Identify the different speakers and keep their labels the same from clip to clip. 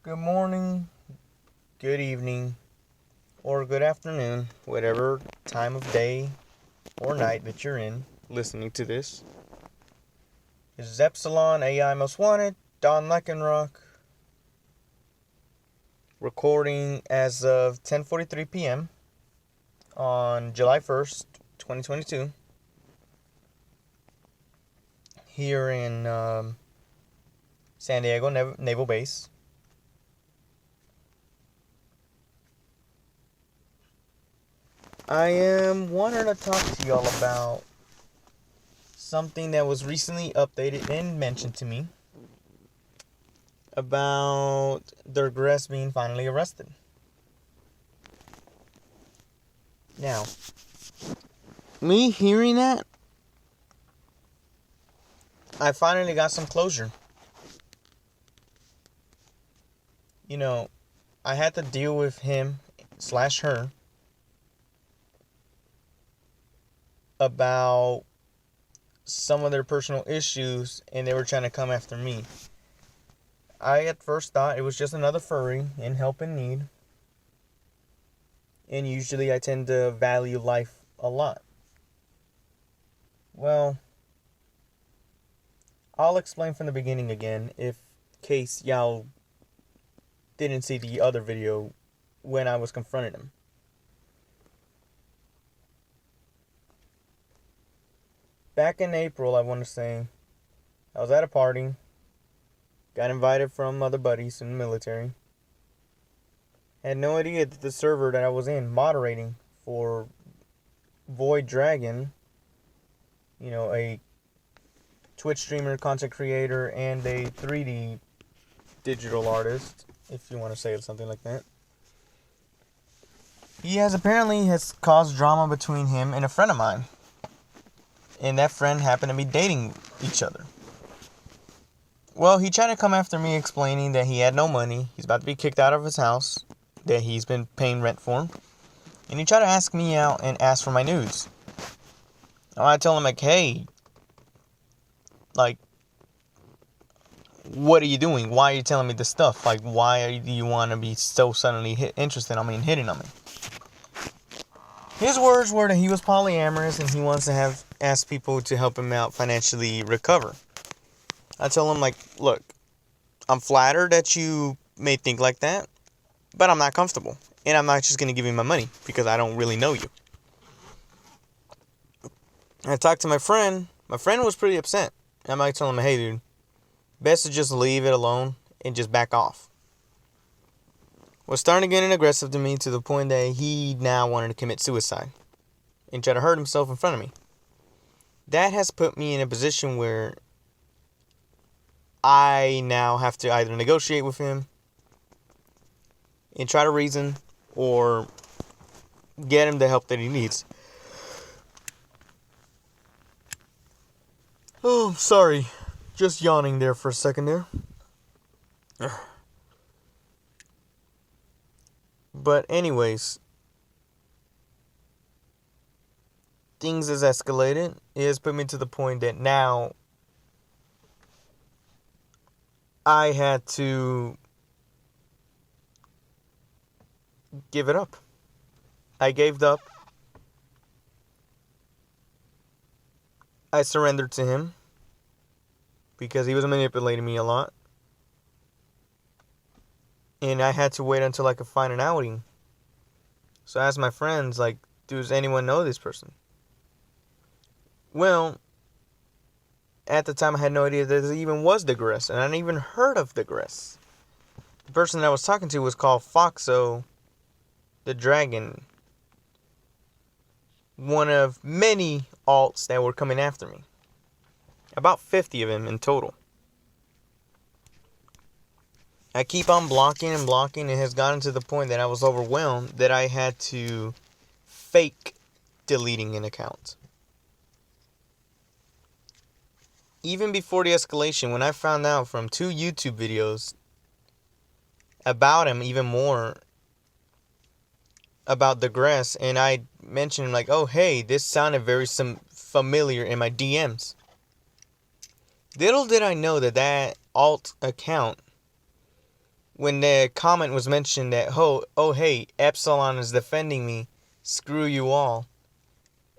Speaker 1: Good morning, good evening, or good afternoon, whatever time of day or night that you're in listening to this. This is Epsilon AI Most Wanted, Don Leckenrock, recording as of 10:43 p.m. on July 1st, 2022, here in San Diego Naval Base. I am wanting to talk to y'all about something that was recently updated and mentioned to me about Degress being finally arrested. Now, me hearing that, I finally got some closure. I had to deal with him/her about some of their personal issues, and they were trying to come after me. I at first thought it was just another furry in help and need, and usually I tend to value life a lot. Well, I'll explain from the beginning again, in case y'all didn't see the other video when I was confronting him. Back in April, I want to say, I was at a party, got invited from other buddies in the military. Had no idea that the server that I was in, moderating for Void Dragon, a Twitch streamer, content creator, and a 3D digital artist, if you want to say it something like that. He has caused drama between him and a friend of mine. And that friend happened to be dating each other. Well, he tried to come after me explaining that he had no money, he's about to be kicked out of his house, that he's been paying rent for. And he tried to ask me out and ask for my nudes. And I told him, hey, what are you doing? Why are you telling me this stuff? Why do you want to be so suddenly interested in me and hitting on me? His words were that he was polyamorous and he wants to ask people to help him out financially recover. I told him, look, I'm flattered that you may think like that, but I'm not comfortable. And I'm not just going to give you my money because I don't really know you. I talked to my friend. My friend was pretty upset. I might tell him, hey, dude, best to just leave it alone and just back off. Was starting to get aggressive to me to the point that he now wanted to commit suicide and try to hurt himself in front of me. That has put me in a position where I now have to either negotiate with him and try to reason or get him the help that he needs. Oh, sorry. Just yawning there for a second there. But anyways, things has escalated. It has put me to the point that now I had to give it up. I gave up. I surrendered to him because he was manipulating me a lot. And I had to wait until I could find an outing. So I asked my friends, does anyone know this person? Well, at the time I had no idea that there even was Degress, and I hadn't even heard of Degress. The person that I was talking to was called Foxo the Dragon. One of many alts that were coming after me. About 50 of them in total. I keep on blocking and blocking. It has gotten to the point that I was overwhelmed that I had to fake deleting an account. Even before the escalation, when I found out from 2 YouTube videos about him, even more about Degress, and I mentioned oh hey, this sounded very familiar in my DMs. Little did I know that alt account when the comment was mentioned that, oh hey, Epsilon is defending me, screw you all.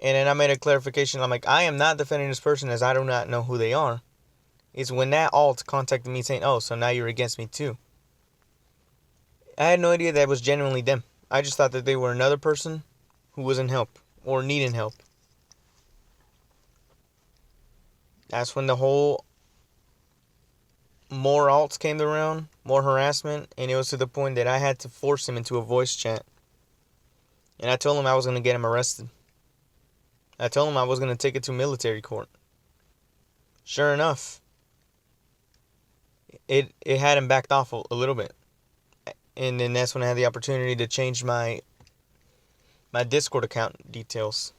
Speaker 1: And then I made a clarification. I'm like, I am not defending this person as I do not know who they are. It's when that alt contacted me saying, oh, so now you're against me too. I had no idea that was genuinely them. I just thought that they were another person who was in help or needing help. That's when the whole more alts came around, more harassment, and it was to the point that I had to force him into a voice chat. And I told him I was going to get him arrested. I told him I was going to take it to military court. Sure enough, it had him backed off a little bit. And then that's when I had the opportunity to change my Discord account details.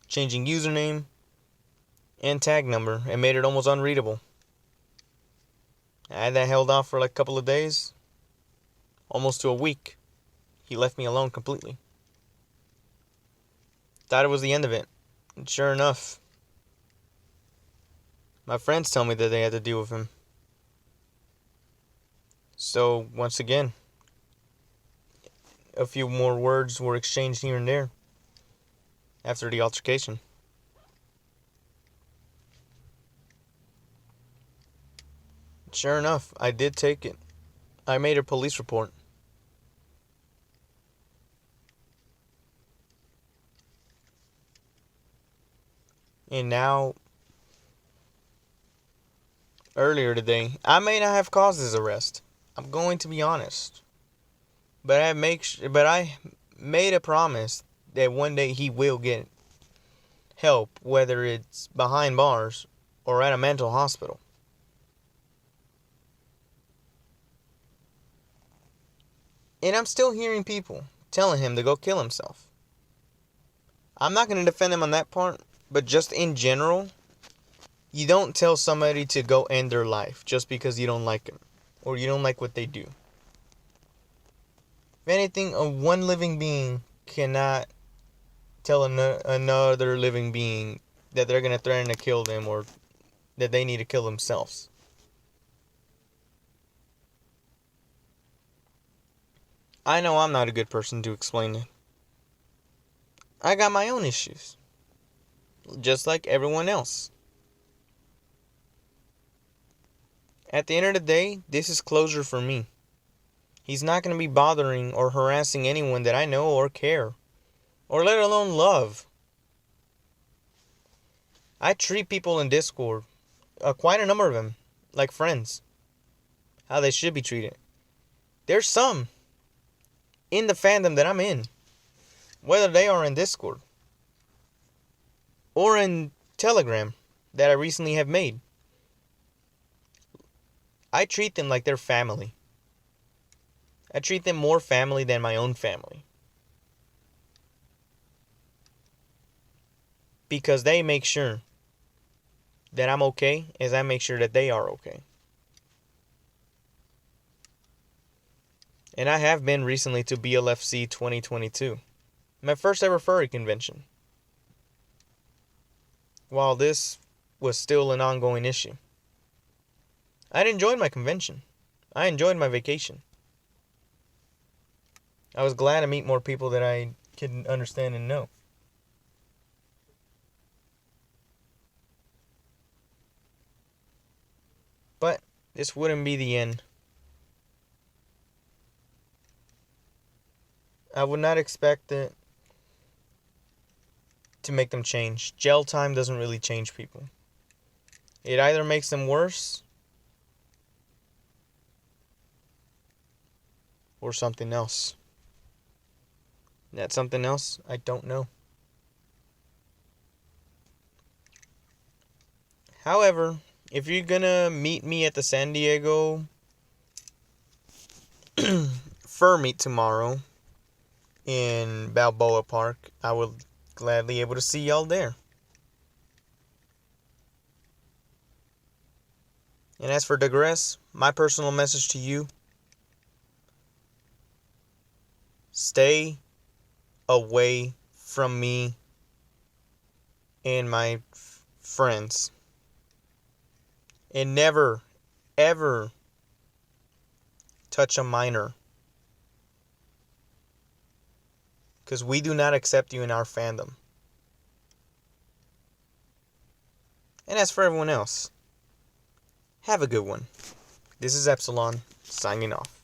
Speaker 1: Changing username and tag number, and made it almost unreadable. I had that held off for like a couple of days, almost to a week. He left me alone completely. Thought it was the end of it. And sure enough, my friends tell me that they had to deal with him. So, once again, a few more words were exchanged here and there after the altercation. Sure enough, I did take it. I made a police report. And now, earlier today, I may not have caused his arrest. I'm going to be honest. But I made a promise that one day he will get help, whether it's behind bars or at a mental hospital. And I'm still hearing people telling him to go kill himself. I'm not going to defend him on that part, but just in general, you don't tell somebody to go end their life just because you don't like them or you don't like what they do. If anything, one living being cannot tell another living being that they're going to threaten to kill them or that they need to kill themselves. I know I'm not a good person to explain it. I got my own issues, just like everyone else. At the end of the day, this is closure for me. He's not going to be bothering or harassing anyone that I know or care, or let alone love. I treat people in Discord, quite a number of them, like friends. How they should be treated. There's some in the fandom that I'm in, whether they are in Discord or in Telegram that I recently have made. I treat them like they're family. I treat them more family than my own family. Because they make sure that I'm okay as I make sure that they are okay. And I have been recently to BLFC 2022. My first ever furry convention. While this was still an ongoing issue. I enjoyed my convention. I enjoyed my vacation. I was glad to meet more people that I could understand and know. But this wouldn't be the end. I would not expect it to make them change. Jail time doesn't really change people. It either makes them worse or something else. And that something else, I don't know. However, if you're gonna meet me at the San Diego Fur Meet tomorrow in Balboa Park, I will gladly able to see y'all there. And as for Digress, my personal message to you: stay away from me and my friends. And never, ever touch a minor. Because we do not accept you in our fandom. And as for everyone else, have a good one. This is Epsilon, signing off.